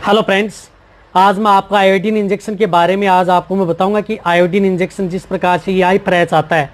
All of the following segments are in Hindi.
हेलो फ्रेंड्स, आज मैं आपका आयोडीन इंजेक्शन के बारे में आज आपको मैं बताऊंगा कि आयोडीन इंजेक्शन जिस प्रकार से ये आई फ्रैच आता है,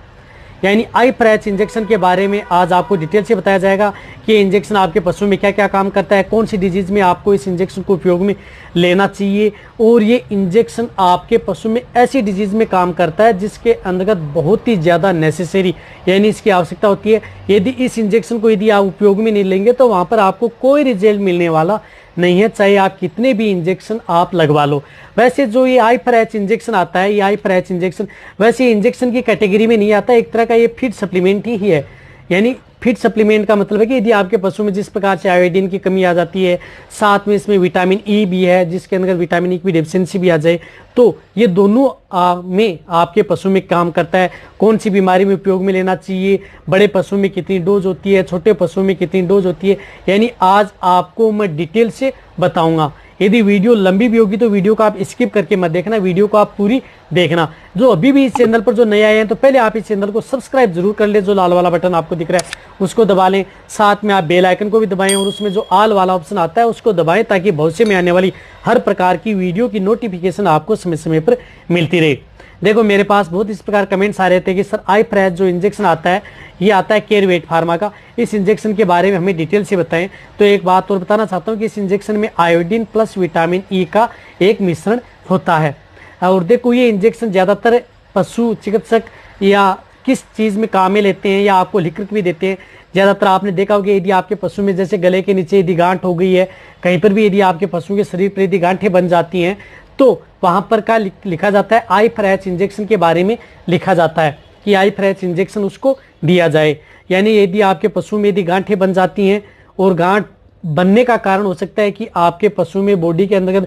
यानी आई फ्रैच इंजेक्शन के बारे में आज आपको डिटेल से बताया जाएगा कि ये इंजेक्शन आपके पशु में क्या क्या काम करता है, कौन सी डिजीज़ में आपको इस इंजेक्शन को उपयोग में लेना चाहिए और ये इंजेक्शन आपके पशु में ऐसी डिजीज़ में काम करता है जिसके अंतर्गत बहुत ही ज़्यादा नेसेसरी यानी इसकी आवश्यकता होती है। यदि इस इंजेक्शन को यदि आप उपयोग में नहीं लेंगे तो वहाँ पर आपको कोई रिजल्ट मिलने वाला नहीं है, चाहे आप कितने भी इंजेक्शन आप लगवा लो। वैसे जो ये आई फ्रैच इंजेक्शन आता है, ये आई फ्रैच इंजेक्शन वैसे इंजेक्शन की कैटेगरी में नहीं आता, एक तरह का ये फीड सप्लीमेंट ही है। यानी फीड सप्लीमेंट का मतलब है कि यदि आपके पशु में जिस प्रकार से आयोडीन की कमी आ जाती है, साथ में इसमें विटामिन ई भी है, जिसके अंदर विटामिन ई की डेफिशिएंसी भी आ जाए, तो ये दोनों में आपके पशु में काम करता है। कौन सी बीमारी में उपयोग में लेना चाहिए, बड़े पशु में कितनी डोज होती है, छोटे पशु में कितनी डोज होती है, यानी आज आपको मैं डिटेल से बताऊंगा। यदि वीडियो लंबी भी होगी तो वीडियो को आप स्किप करके मत देखना, वीडियो को आप पूरी देखना। जो अभी भी इस चैनल पर जो नए आए हैं तो पहले आप इस चैनल को सब्सक्राइब जरूर कर ले, जो लाल वाला बटन आपको दिख रहा है उसको दबा लें, साथ में आप बेल आइकन को भी दबाएं और उसमें जो ऑल वाला ऑप्शन आता है उसको दबाएं ताकि भविष्य में आने वाली हर प्रकार की वीडियो की नोटिफिकेशन आपको समय समय पर मिलती रहे। देखो, मेरे पास बहुत इस प्रकार कमेंट्स आ रहे थे कि सर आई फ्रैच जो इंजेक्शन आता है ये आता है केयरवेट फार्मा का, इस इंजेक्शन के बारे में हमें डिटेल से बताएं। तो एक बात और बताना चाहता हूं कि इस इंजेक्शन में आयोडीन प्लस विटामिन ई का एक मिश्रण होता है। और देखो, ये इंजेक्शन ज़्यादातर पशु चिकित्सक या किस चीज़ में काम में लेते हैं या आपको लिख भी देते हैं। ज़्यादातर आपने देखा होगा यदि आपके पशु में जैसे गले के नीचे यदि गांठ हो गई है, कहीं पर भी यदि आपके पशु के शरीर पर यदि गांठें बन जाती हैं तो वहाँ पर क्या लिखा जाता है, आई फ्रैच इंजेक्शन के बारे में लिखा जाता है कि आई फ्रैच इंजेक्शन उसको दिया जाए। यानी यदि आपके पशु में यदि गांठें बन जाती हैं और गांठ बनने का कारण हो सकता है कि आपके पशु में बॉडी के अंदर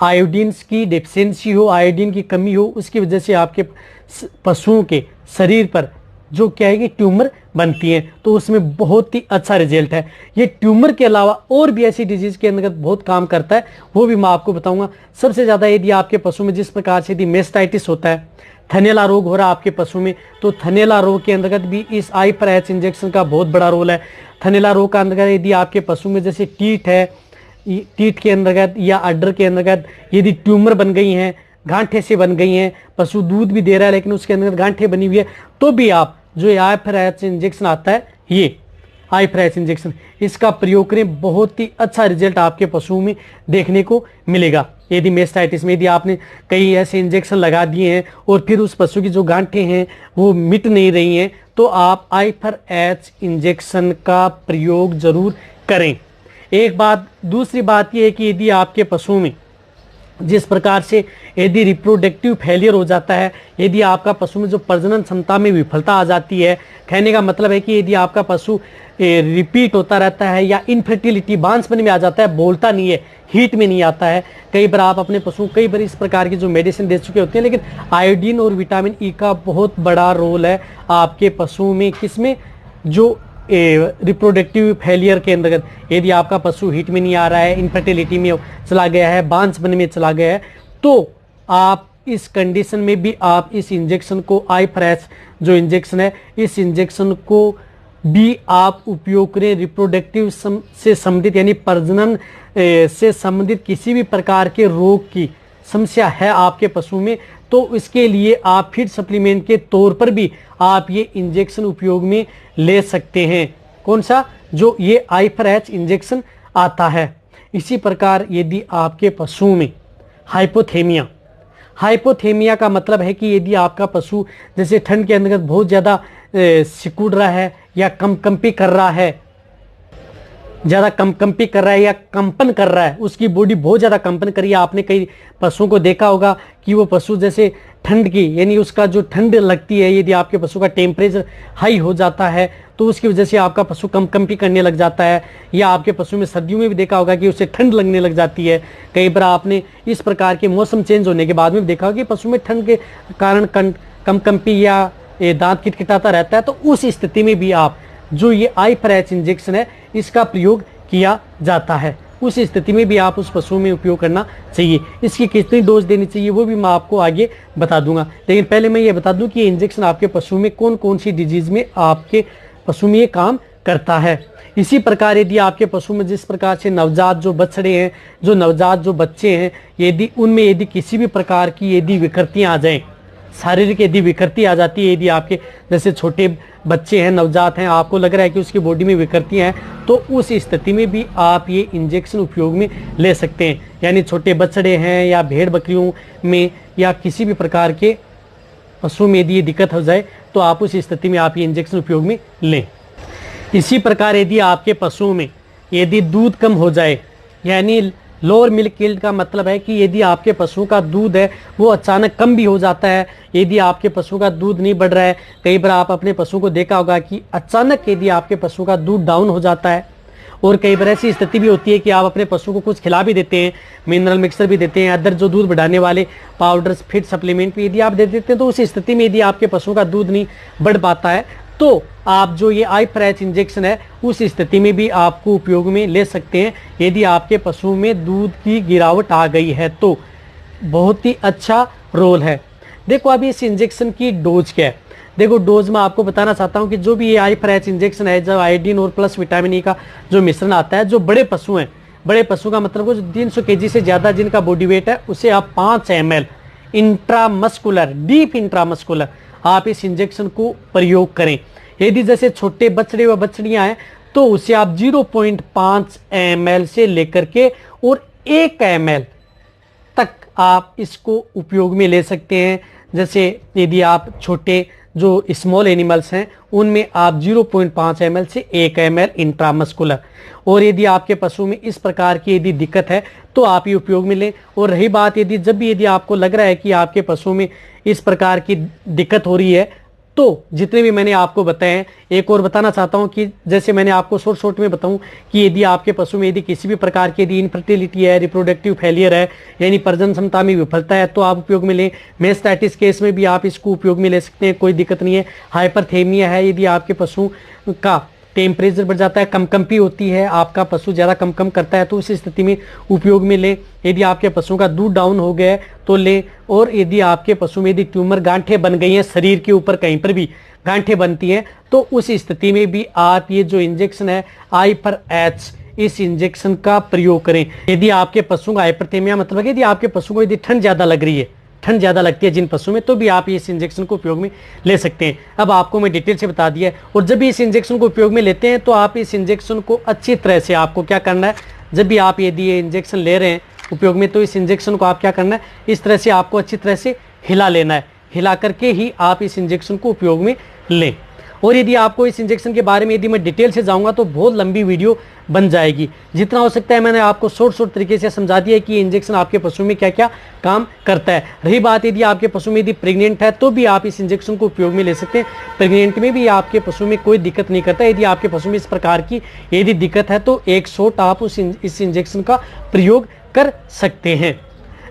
आयोडीन की डेफिशिएंसी हो, आयोडीन की कमी हो, उसकी वजह से आपके पशुओं के शरीर पर जो क्या है कि ट्यूमर बनती हैं, तो उसमें बहुत ही अच्छा रिजल्ट है। ये ट्यूमर के अलावा और भी ऐसी डिजीज़ के अंदर बहुत काम करता है, वो भी मैं आपको बताऊंगा। सबसे ज़्यादा यदि आपके पशु में जिस प्रकार से यदि मेस्टाइटिस होता है, थनैला रोग हो रहा है आपके पशु में, तो थनैला रोग के अंतर्गत भी इस आई फ्रैच इंजेक्शन का बहुत बड़ा रोल है। थनैला रोग का अंतर्गत यदि आपके पशु में जैसे टीट है, टीट के अंतर्गत या अड्डर के अंतर्गत यदि ट्यूमर बन गई हैं, गांठें से बन गई हैं, पशु दूध भी दे रहा है लेकिन उसके अंदर गांठें बनी हुई है, तो भी आप जो आई फ्रैच इंजेक्शन आता है, ये आई फ्रैच इंजेक्शन, इसका प्रयोग करें, बहुत ही अच्छा रिजल्ट आपके पशुओं में देखने को मिलेगा। यदि मेस्टाइटिस में यदि आपने कई ऐसे इंजेक्शन लगा दिए हैं और फिर उस पशु की जो गांठें हैं वो मिट नहीं रही हैं, तो आप आई फ्रैच इंजेक्शन का प्रयोग जरूर करें। एक बात, दूसरी बात यह है कि यदि आपके पशुओं में जिस प्रकार से यदि रिप्रोडक्टिव फेलियर हो जाता है, यदि आपका पशु में जो प्रजनन क्षमता में विफलता आ जाती है, कहने का मतलब है कि यदि आपका पशु रिपीट होता रहता है या इनफर्टिलिटी बांझपन में आ जाता है, बोलता नहीं है, हीट में नहीं आता है, कई बार आप अपने पशु कई बार इस प्रकार की जो मेडिसिन दे चुके होते हैं, लेकिन आयोडीन और विटामिन ई का बहुत बड़ा रोल है आपके पशुओं में, किसमें, जो रिप्रोडक्टिव फेलियर के अंतर्गत। यदि आपका पशु हीट में नहीं आ रहा है, इनफर्टिलिटी में चला गया है, बांझपन में चला गया है, तो आप इस कंडीशन में भी आप इस इंजेक्शन को, आई फ्रैच जो इंजेक्शन है, इस इंजेक्शन को भी आप उपयोग करें। रिप्रोडक्टिव से संबंधित यानी प्रजनन से संबंधित किसी भी प्रकार के रोग की समस्या है आपके पशु में, तो इसके लिए आप फीड सप्लीमेंट के तौर पर भी आप ये इंजेक्शन उपयोग में ले सकते हैं। कौन सा, जो ये आई फ्रैच इंजेक्शन आता है। इसी प्रकार यदि आपके पशुओं में हाइपोथेमिया, हाइपोथेमिया का मतलब है कि यदि आपका पशु जैसे ठंड के अंतर्गत बहुत ज़्यादा सिकुड़ रहा है या कंपी कर रहा है, ज़्यादा कंपी कर रहा है या कंपन कर रहा है, उसकी बॉडी बहुत ज़्यादा कंपन कर रही है। आपने कई पशुओं को देखा होगा कि वो पशु जैसे ठंड की यानी उसका जो ठंड लगती है, यदि आपके पशु का टेम्परेचर हाई हो जाता है तो उसकी वजह से आपका पशु कंपी करने लग जाता है, या आपके पशु में सर्दियों में भी देखा होगा कि उसे ठंड लगने लग जाती है। कई बार आपने इस प्रकार के मौसम चेंज होने के बाद में देखा होगा कि पशु में ठंड के कारण कंपी या दांत किटकिटाता रहता है, तो उस स्थिति में भी आप जो ये आई फ्रैच इंजेक्शन है इसका प्रयोग किया जाता है। उस स्थिति में भी आप उस पशु में उपयोग करना चाहिए। इसकी कितनी डोज देनी चाहिए वो भी मैं आपको आगे बता दूंगा, लेकिन पहले मैं ये बता दूं कि ये इंजेक्शन आपके पशु में कौन कौन सी डिजीज में आपके पशु में ये काम करता है। इसी प्रकार यदि आपके पशु में जिस प्रकार से नवजात जो बछड़े हैं, जो नवजात जो बच्चे हैं, यदि उनमें यदि किसी भी प्रकार की यदि विकृतियां आ जाएं, शारीरिक यदि विकृति आ जाती है, यदि आपके जैसे छोटे बच्चे हैं, नवजात हैं, आपको लग रहा है कि उसकी बॉडी में विकृतियां हैं, तो उस स्थिति में भी आप ये इंजेक्शन उपयोग में ले सकते हैं। यानी छोटे बछड़े हैं या भेड़ बकरियों में या किसी भी प्रकार के पशु में यदि ये दिक्कत हो जाए तो आप उस स्थिति में आप ये इंजेक्शन उपयोग में लें। इसी प्रकार यदि आपके पशुओं में यदि दूध कम हो जाए, यानी लोअर मिल्क यील्ड का मतलब है कि यदि आपके पशु का दूध है वो अचानक कम भी हो जाता है, यदि आपके पशु का दूध नहीं बढ़ रहा है, कई बार आप अपने पशु को देखा होगा कि अचानक यदि आपके पशु का दूध डाउन हो जाता है, और कई बार ऐसी स्थिति भी होती है कि आप अपने पशु को कुछ खिला भी देते हैं, मिनरल मिक्सर भी देते हैं, अदर जो दूध बढ़ाने वाले पाउडर्स, फीड सप्लीमेंट भी यदि आप दे देते हैं, तो उस स्थिति में यदि आपके पशु का दूध नहीं बढ़ पाता है तो आप जो ये आई फ्रेच इंजेक्शन है उस स्थिति में भी आपको उपयोग में ले सकते हैं। यदि आपके पशु में दूध की गिरावट आ गई है तो बहुत ही अच्छा रोल है। देखो अभी इस इंजेक्शन की डोज क्या है। देखो डोज में आपको बताना चाहता हूं कि जो भी ये आई फ्रेच इंजेक्शन है, जब आयोडीन और प्लस विटामिन ई का जो मिश्रण आता है, जो बड़े पशु हैं, बड़े पशु का मतलब जो 300 kg से ज्यादा जिनका बॉडी वेट है, उसे आप 5 ml इंट्रामस्कुलर, डीप इंट्रामस्कुलर आप इस इंजेक्शन को प्रयोग करें। यदि जैसे छोटे बछड़े व बछड़ियां हैं तो उसे आप 0.5 ml से लेकर के और 1 ml तक आप इसको उपयोग में ले सकते हैं। जैसे यदि आप छोटे जो स्मॉल एनिमल्स हैं उनमें आप 0.5 ml से 1 ml इंट्रामस्कुलर, और यदि आपके पशु में इस प्रकार की यदि दिक्कत है तो आप ये उपयोग में लें। और रही बात यदि जब भी यदि आपको लग रहा है कि आपके पशु में इस प्रकार की दिक्कत हो रही है, तो जितने भी मैंने आपको बताए हैं, एक और बताना चाहता हूं कि जैसे मैंने आपको शॉर्ट में बताऊं कि यदि आपके पशु में यदि किसी भी प्रकार की यदि इनफर्टिलिटी है, रिप्रोडक्टिव फेलियर है, यानी प्रजनन क्षमता में विफलता है, तो आप उपयोग में लें। मेस्टाइटिस केस में भी आप इसको उपयोग में ले सकते हैं, कोई दिक्कत नहीं है। हाइपरथेमिया है, यदि आपके पशु का टेम्परेचर बढ़ जाता है, कंपी होती है, आपका पशु ज़्यादा कम करता है, तो उस स्थिति में उपयोग में लें। यदि आपके पशु का दूध डाउन हो गया है तो लें। और यदि आपके पशु में यदि ट्यूमर गांठें बन गई हैं, शरीर के ऊपर कहीं पर भी गांठें बनती हैं, तो उस स्थिति में भी आप ये जो इंजेक्शन है I4H, इस इंजेक्शन का प्रयोग करें। यदि आपके पशु का हाइपरथेमिया मतलब यदि आपके पशु को यदि ठंड ज़्यादा लग रही है, ठंड ज़्यादा लगती है जिन पशु में, तो भी आप इस इंजेक्शन को उपयोग में ले सकते हैं। अब आपको मैं डिटेल से बता दिया है। और जब भी इस इंजेक्शन को उपयोग में लेते हैं तो आप इस इंजेक्शन को अच्छी तरह से आपको क्या करना है, जब भी आप यदि ये इंजेक्शन ले रहे हैं उपयोग में, तो इस इंजेक्शन को आप क्या करना है, इस तरह से आपको अच्छी तरह से हिला लेना है। हिला करके ही आप इस इंजेक्शन को उपयोग में लें। और यदि आपको इस इंजेक्शन के बारे में यदि मैं डिटेल से जाऊंगा तो बहुत लंबी वीडियो बन जाएगी। जितना हो सकता है मैंने आपको शॉर्ट तरीके से समझा दिया है कि इंजेक्शन आपके पशु में क्या क्या काम करता है। रही बात यदि आपके पशु में यदि प्रेग्नेंट है तो भी आप इस इंजेक्शन को उपयोग में ले सकते हैं। प्रेग्नेंट में भी आपके पशु में कोई दिक्कत नहीं करता। यदि आपके पशु में इस प्रकार की यदि दिक्कत है तो 1 शॉट आप इस इंजेक्शन का प्रयोग कर सकते हैं।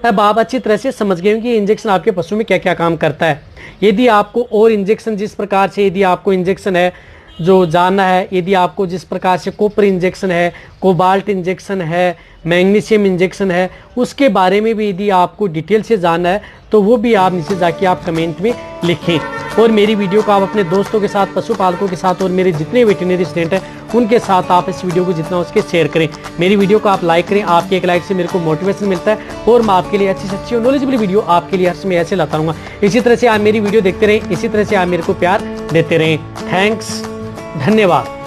अब आप अच्छी तरह से समझ गए कि इंजेक्शन आपके पशु में क्या क्या काम करता है। यदि आपको और इंजेक्शन जिस प्रकार से यदि आपको इंजेक्शन है जो जानना है, यदि आपको जिस प्रकार से कॉपर इंजेक्शन है, कोबाल्ट इंजेक्शन है, मैग्नीशियम इंजेक्शन है, उसके बारे में भी यदि आपको डिटेल से जानना है तो वो भी आप नीचे जाके आप कमेंट में लिखें। और मेरी वीडियो को आप अपने दोस्तों के साथ, पशुपालकों के साथ और मेरे जितने वेटरनरी स्टूडेंट हैं उनके साथ आप इस वीडियो को जितना उसके शेयर करें। मेरी वीडियो को आप लाइक करें, आपके एक लाइक से मेरे को मोटिवेशन मिलता है और मैं आपके लिए अच्छी से अच्छी और नॉलेजेबल वीडियो आपके लिए हर समय ऐसे लाता रहूँगा। इसी तरह से आप मेरी वीडियो देखते रहें, इसी तरह से आप मेरे को प्यार देते रहें। थैंक्स, धन्यवाद।